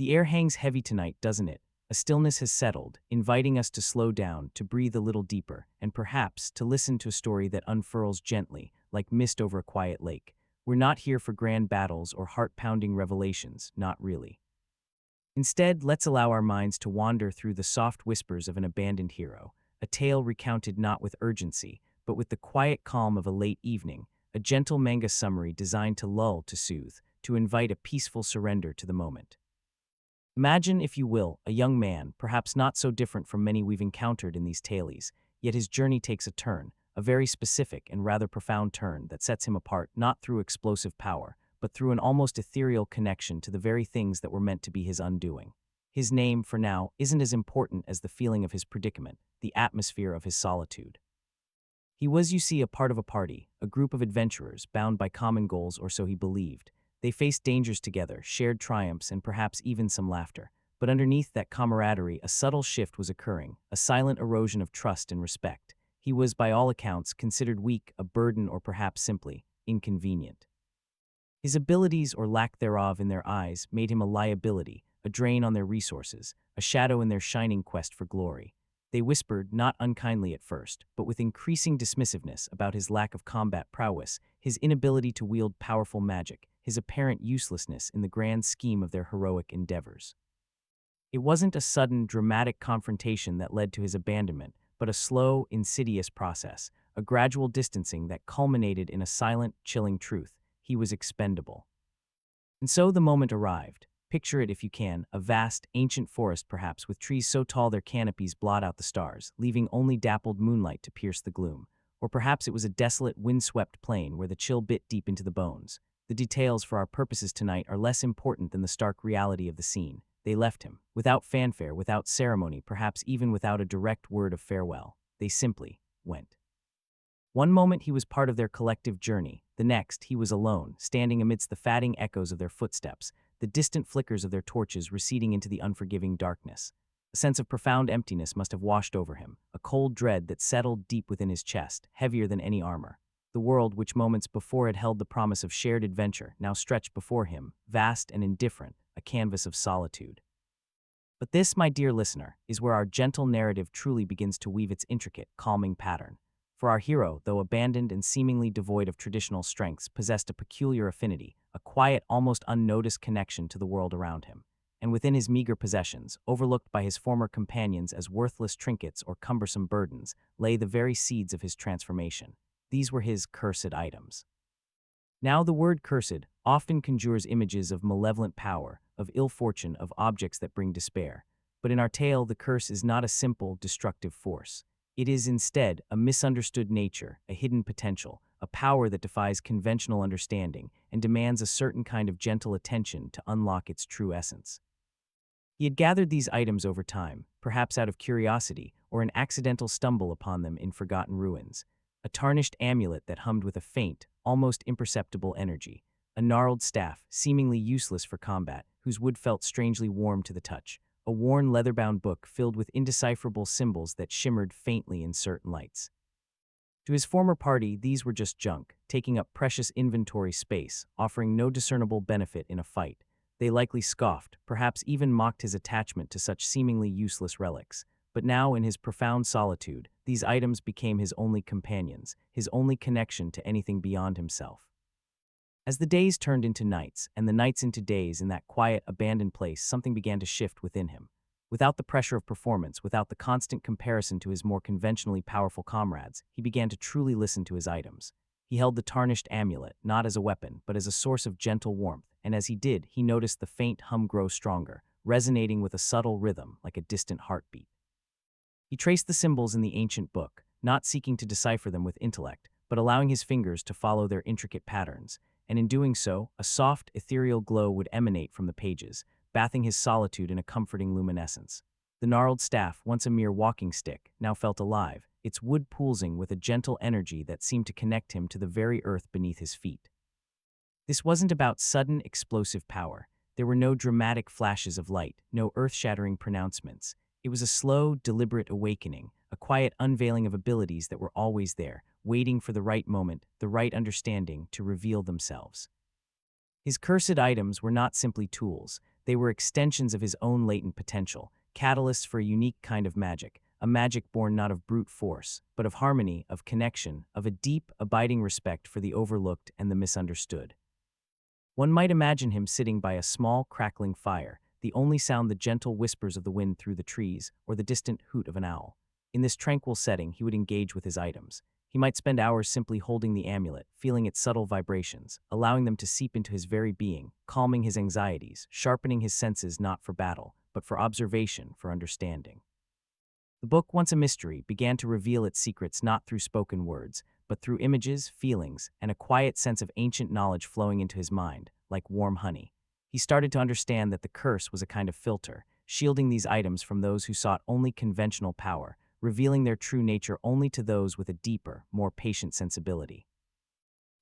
The air hangs heavy tonight, doesn't it? A stillness has settled, inviting us to slow down, to breathe a little deeper, and perhaps to listen to a story that unfurls gently, like mist over a quiet lake. We're not here for grand battles or heart-pounding revelations, not really. Instead, let's allow our minds to wander through the soft whispers of an abandoned hero, a tale recounted not with urgency, but with the quiet calm of a late evening, a gentle manga summary designed to lull, to soothe, to invite a peaceful surrender to the moment. Imagine, if you will, a young man, perhaps not so different from many we've encountered in these tales, yet his journey takes a turn, a very specific and rather profound turn that sets him apart not through explosive power, but through an almost ethereal connection to the very things that were meant to be his undoing. His name, for now, isn't as important as the feeling of his predicament, the atmosphere of his solitude. He was, you see, a part of a party, a group of adventurers bound by common goals, or so he believed. They faced dangers together, shared triumphs, and perhaps even some laughter. But underneath that camaraderie, a subtle shift was occurring, a silent erosion of trust and respect. He was, by all accounts, considered weak, a burden, or perhaps simply inconvenient. His abilities, or lack thereof, in their eyes made him a liability, a drain on their resources, a shadow in their shining quest for glory. They whispered, not unkindly at first, but with increasing dismissiveness, about his lack of combat prowess, his inability to wield powerful magic, his apparent uselessness in the grand scheme of their heroic endeavors. It wasn't a sudden, dramatic confrontation that led to his abandonment, but a slow, insidious process, a gradual distancing that culminated in a silent, chilling truth: he was expendable. And so the moment arrived. Picture it, if you can, a vast, ancient forest perhaps, with trees so tall their canopies blot out the stars, leaving only dappled moonlight to pierce the gloom. Or perhaps it was a desolate, wind-swept plain where the chill bit deep into the bones. The details for our purposes tonight are less important than the stark reality of the scene. They left him, without fanfare, without ceremony, perhaps even without a direct word of farewell. They simply went. One moment he was part of their collective journey, the next he was alone, standing amidst the fading echoes of their footsteps, the distant flickers of their torches receding into the unforgiving darkness. A sense of profound emptiness must have washed over him, a cold dread that settled deep within his chest, heavier than any armor. The world, which moments before had held the promise of shared adventure, now stretched before him, vast and indifferent, a canvas of solitude. But this, my dear listener, is where our gentle narrative truly begins to weave its intricate, calming pattern. For our hero, though abandoned and seemingly devoid of traditional strengths, possessed a peculiar affinity, a quiet, almost unnoticed connection to the world around him. And within his meager possessions, overlooked by his former companions as worthless trinkets or cumbersome burdens, lay the very seeds of his transformation. These were his cursed items. Now the word cursed often conjures images of malevolent power, of ill fortune, of objects that bring despair. But in our tale, the curse is not a simple, destructive force. It is instead a misunderstood nature, a hidden potential, a power that defies conventional understanding and demands a certain kind of gentle attention to unlock its true essence. He had gathered these items over time, perhaps out of curiosity or an accidental stumble upon them in forgotten ruins. A tarnished amulet that hummed with a faint, almost imperceptible energy. A gnarled staff, seemingly useless for combat, whose wood felt strangely warm to the touch. A worn leather-bound book filled with indecipherable symbols that shimmered faintly in certain lights. To his former party, these were just junk, taking up precious inventory space, offering no discernible benefit in a fight. They likely scoffed, perhaps even mocked his attachment to such seemingly useless relics. But now, in his profound solitude, these items became his only companions, his only connection to anything beyond himself. As the days turned into nights, and the nights into days in that quiet, abandoned place, something began to shift within him. Without the pressure of performance, without the constant comparison to his more conventionally powerful comrades, he began to truly listen to his items. He held the tarnished amulet, not as a weapon, but as a source of gentle warmth, and as he did, he noticed the faint hum grow stronger, resonating with a subtle rhythm like a distant heartbeat. He traced the symbols in the ancient book, not seeking to decipher them with intellect, but allowing his fingers to follow their intricate patterns. And in doing so, a soft, ethereal glow would emanate from the pages, bathing his solitude in a comforting luminescence. The gnarled staff, once a mere walking stick, now felt alive, its wood pulsing with a gentle energy that seemed to connect him to the very earth beneath his feet. This wasn't about sudden, explosive power. There were no dramatic flashes of light, no earth-shattering pronouncements. It was a slow, deliberate awakening, a quiet unveiling of abilities that were always there, waiting for the right moment, the right understanding to reveal themselves. His cursed items were not simply tools. They were extensions of his own latent potential, catalysts for a unique kind of magic, a magic born not of brute force, but of harmony, of connection, of a deep, abiding respect for the overlooked and the misunderstood. One might imagine him sitting by a small, crackling fire, the only sound the gentle whispers of the wind through the trees or the distant hoot of an owl. In this tranquil setting, he would engage with his items. He might spend hours simply holding the amulet, feeling its subtle vibrations, allowing them to seep into his very being, calming his anxieties, sharpening his senses not for battle, but for observation, for understanding. The book, once a mystery, began to reveal its secrets not through spoken words, but through images, feelings, and a quiet sense of ancient knowledge flowing into his mind, like warm honey. He started to understand that the curse was a kind of filter, shielding these items from those who sought only conventional power, revealing their true nature only to those with a deeper, more patient sensibility.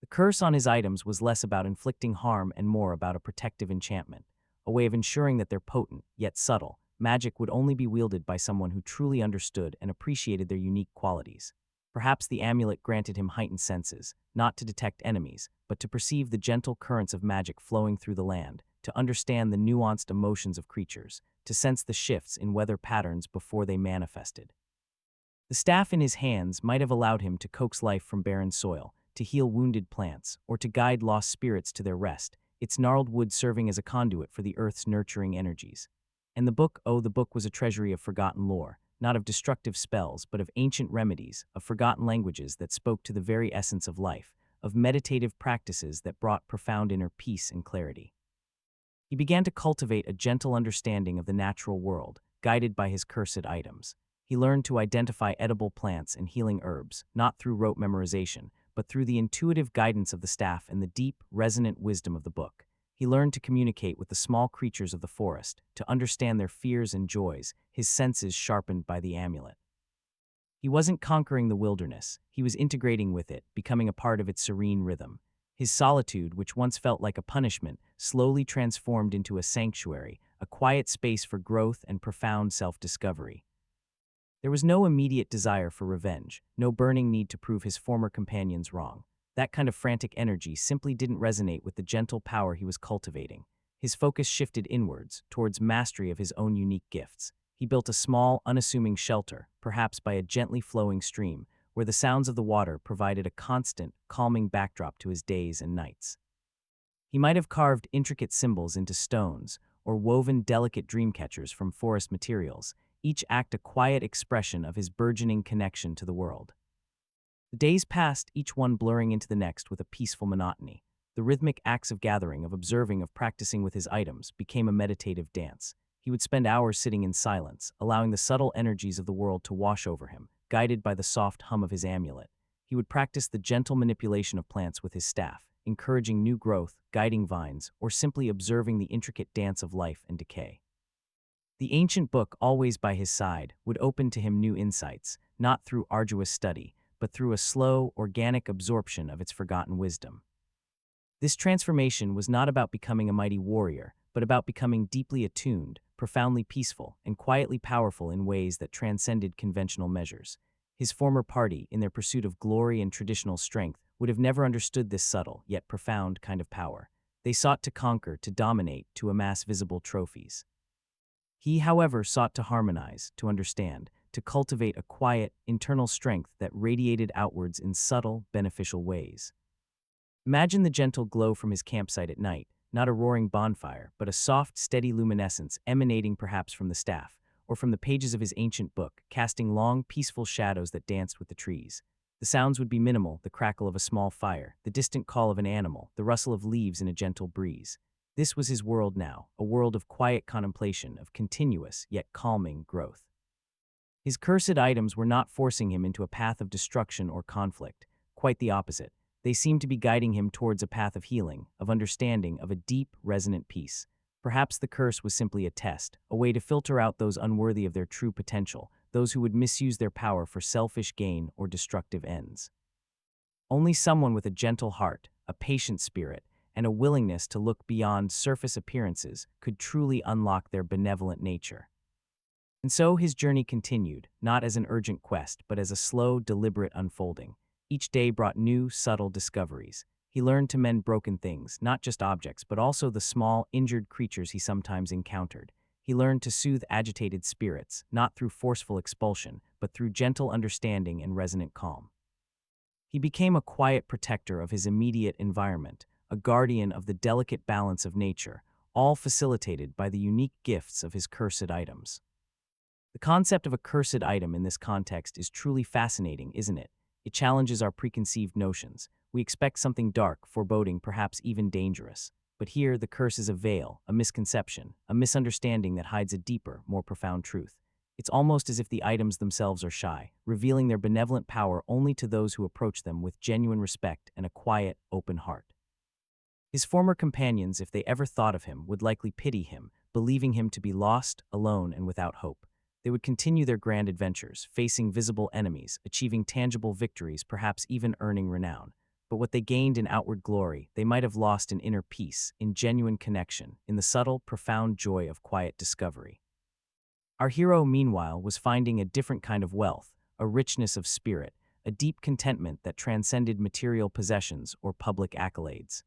The curse on his items was less about inflicting harm and more about a protective enchantment, a way of ensuring that their potent, yet subtle, magic would only be wielded by someone who truly understood and appreciated their unique qualities. Perhaps the amulet granted him heightened senses, not to detect enemies, but to perceive the gentle currents of magic flowing through the land, to understand the nuanced emotions of creatures, to sense the shifts in weather patterns before they manifested. The staff in his hands might have allowed him to coax life from barren soil, to heal wounded plants, or to guide lost spirits to their rest, its gnarled wood serving as a conduit for the earth's nurturing energies. And the book was a treasury of forgotten lore, not of destructive spells, but of ancient remedies, of forgotten languages that spoke to the very essence of life, of meditative practices that brought profound inner peace and clarity. He began to cultivate a gentle understanding of the natural world, guided by his cursed items. He learned to identify edible plants and healing herbs, not through rote memorization, but through the intuitive guidance of the staff and the deep, resonant wisdom of the book. He learned to communicate with the small creatures of the forest, to understand their fears and joys, his senses sharpened by the amulet. He wasn't conquering the wilderness, he was integrating with it, becoming a part of its serene rhythm. His solitude, which once felt like a punishment, slowly transformed into a sanctuary, a quiet space for growth and profound self-discovery. There was no immediate desire for revenge, no burning need to prove his former companions wrong. That kind of frantic energy simply didn't resonate with the gentle power he was cultivating. His focus shifted inwards, towards mastery of his own unique gifts. He built a small, unassuming shelter, perhaps by a gently flowing stream, where the sounds of the water provided a constant, calming backdrop to his days and nights. He might have carved intricate symbols into stones, or woven delicate dream catchers from forest materials, each act a quiet expression of his burgeoning connection to the world. The days passed, each one blurring into the next with a peaceful monotony. The rhythmic acts of gathering, of observing, of practicing with his items became a meditative dance. He would spend hours sitting in silence, allowing the subtle energies of the world to wash over him, guided by the soft hum of his amulet. He would practice the gentle manipulation of plants with his staff, encouraging new growth, guiding vines, or simply observing the intricate dance of life and decay. The ancient book, always by his side, would open to him new insights, not through arduous study, but through a slow, organic absorption of its forgotten wisdom. This transformation was not about becoming a mighty warrior, but about becoming deeply attuned, profoundly peaceful, and quietly powerful in ways that transcended conventional measures. His former party, in their pursuit of glory and traditional strength, would have never understood this subtle, yet profound kind of power. They sought to conquer, to dominate, to amass visible trophies. He, however, sought to harmonize, to understand, to cultivate a quiet, internal strength that radiated outwards in subtle, beneficial ways. Imagine the gentle glow from his campsite at night, not a roaring bonfire, but a soft, steady luminescence emanating perhaps from the staff, or from the pages of his ancient book, casting long, peaceful shadows that danced with the trees. The sounds would be minimal, the crackle of a small fire, the distant call of an animal, the rustle of leaves in a gentle breeze. This was his world now, a world of quiet contemplation, of continuous, yet calming growth. His cursed items were not forcing him into a path of destruction or conflict. Quite the opposite. They seemed to be guiding him towards a path of healing, of understanding, of a deep, resonant peace. Perhaps the curse was simply a test, a way to filter out those unworthy of their true potential, those who would misuse their power for selfish gain or destructive ends. Only someone with a gentle heart, a patient spirit, and a willingness to look beyond surface appearances could truly unlock their benevolent nature. And so his journey continued, not as an urgent quest, but as a slow, deliberate unfolding. Each day brought new, subtle discoveries. He learned to mend broken things, not just objects, but also the small, injured creatures he sometimes encountered. He learned to soothe agitated spirits, not through forceful expulsion, but through gentle understanding and resonant calm. He became a quiet protector of his immediate environment, a guardian of the delicate balance of nature, all facilitated by the unique gifts of his cursed items. The concept of a cursed item in this context is truly fascinating, isn't it? It challenges our preconceived notions. We expect something dark, foreboding, perhaps even dangerous. But here, the curse is a veil, a misconception, a misunderstanding that hides a deeper, more profound truth. It's almost as if the items themselves are shy, revealing their benevolent power only to those who approach them with genuine respect and a quiet, open heart. His former companions, if they ever thought of him, would likely pity him, believing him to be lost, alone, and without hope. They would continue their grand adventures, facing visible enemies, achieving tangible victories, perhaps even earning renown. But what they gained in outward glory, they might have lost in inner peace, in genuine connection, in the subtle, profound joy of quiet discovery. Our hero, meanwhile, was finding a different kind of wealth, a richness of spirit, a deep contentment that transcended material possessions or public accolades.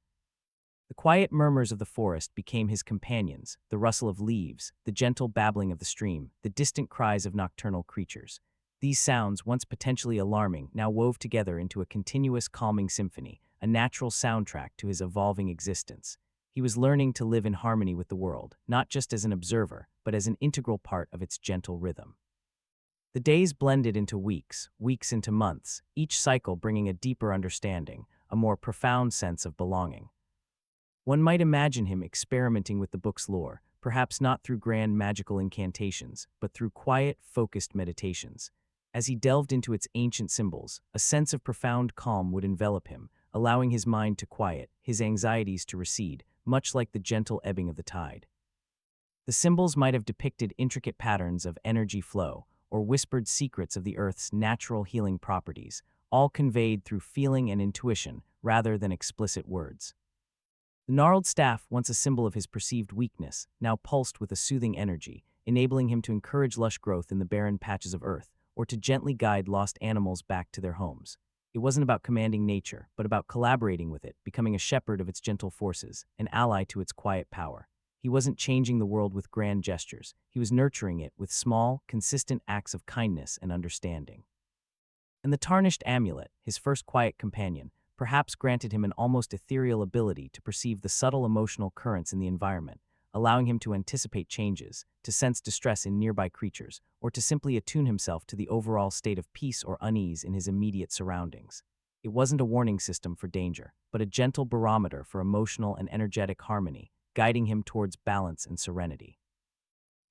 The quiet murmurs of the forest became his companions, the rustle of leaves, the gentle babbling of the stream, the distant cries of nocturnal creatures. These sounds, once potentially alarming, now wove together into a continuous calming symphony, a natural soundtrack to his evolving existence. He was learning to live in harmony with the world, not just as an observer, but as an integral part of its gentle rhythm. The days blended into weeks, weeks into months, each cycle bringing a deeper understanding, a more profound sense of belonging. One might imagine him experimenting with the book's lore, perhaps not through grand magical incantations, but through quiet, focused meditations. As he delved into its ancient symbols, a sense of profound calm would envelop him, allowing his mind to quiet, his anxieties to recede, much like the gentle ebbing of the tide. The symbols might have depicted intricate patterns of energy flow, or whispered secrets of the Earth's natural healing properties, all conveyed through feeling and intuition rather than explicit words. The gnarled staff, once a symbol of his perceived weakness, now pulsed with a soothing energy, enabling him to encourage lush growth in the barren patches of earth, or to gently guide lost animals back to their homes. It wasn't about commanding nature, but about collaborating with it, becoming a shepherd of its gentle forces, an ally to its quiet power. He wasn't changing the world with grand gestures. He was nurturing it with small, consistent acts of kindness and understanding. And the tarnished amulet, his first quiet companion, perhaps granted him an almost ethereal ability to perceive the subtle emotional currents in the environment, allowing him to anticipate changes, to sense distress in nearby creatures, or to simply attune himself to the overall state of peace or unease in his immediate surroundings. It wasn't a warning system for danger, but a gentle barometer for emotional and energetic harmony, guiding him towards balance and serenity.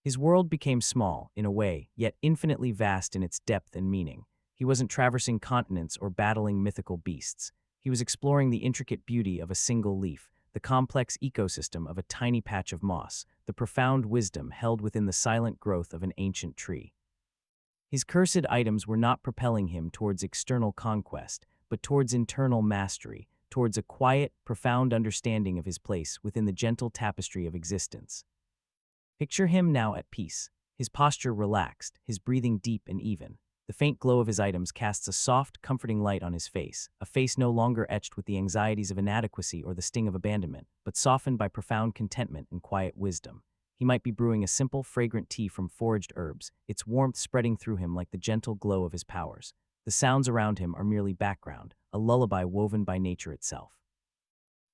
His world became small, in a way, yet infinitely vast in its depth and meaning. He wasn't traversing continents or battling mythical beasts. He was exploring the intricate beauty of a single leaf, the complex ecosystem of a tiny patch of moss, the profound wisdom held within the silent growth of an ancient tree. His cursed items were not propelling him towards external conquest, but towards internal mastery, towards a quiet, profound understanding of his place within the gentle tapestry of existence. Picture him now at peace, his posture relaxed, his breathing deep and even. The faint glow of his items casts a soft, comforting light on his face, a face no longer etched with the anxieties of inadequacy or the sting of abandonment, but softened by profound contentment and quiet wisdom. He might be brewing a simple, fragrant tea from foraged herbs, its warmth spreading through him like the gentle glow of his powers. The sounds around him are merely background, a lullaby woven by nature itself.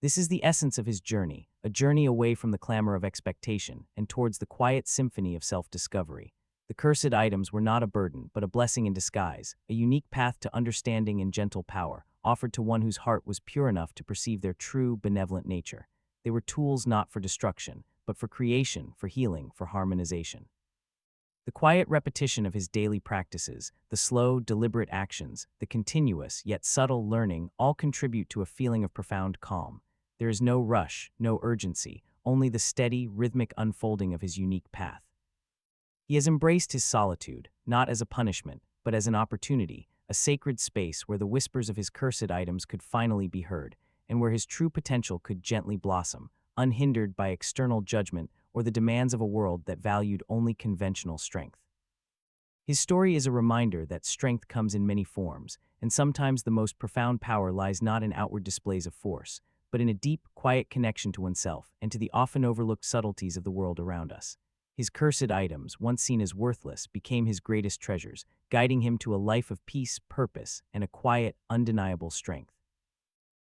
This is the essence of his journey, a journey away from the clamor of expectation and towards the quiet symphony of self-discovery. The cursed items were not a burden, but a blessing in disguise, a unique path to understanding and gentle power, offered to one whose heart was pure enough to perceive their true, benevolent nature. They were tools not for destruction, but for creation, for healing, for harmonization. The quiet repetition of his daily practices, the slow, deliberate actions, the continuous, yet subtle learning all contribute to a feeling of profound calm. There is no rush, no urgency, only the steady, rhythmic unfolding of his unique path. He has embraced his solitude, not as a punishment, but as an opportunity, a sacred space where the whispers of his cursed items could finally be heard, and where his true potential could gently blossom, unhindered by external judgment or the demands of a world that valued only conventional strength. His story is a reminder that strength comes in many forms, and sometimes the most profound power lies not in outward displays of force, but in a deep, quiet connection to oneself and to the often overlooked subtleties of the world around us. His cursed items, once seen as worthless, became his greatest treasures, guiding him to a life of peace, purpose, and a quiet, undeniable strength.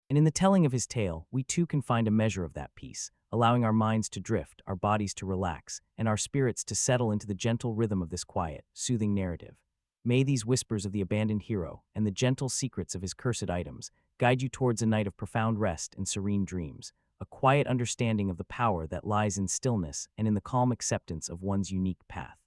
And in the telling of his tale, we too can find a measure of that peace, allowing our minds to drift, our bodies to relax, and our spirits to settle into the gentle rhythm of this quiet, soothing narrative. May these whispers of the abandoned hero and the gentle secrets of his cursed items guide you towards a night of profound rest and serene dreams, a quiet understanding of the power that lies in stillness and in the calm acceptance of one's unique path.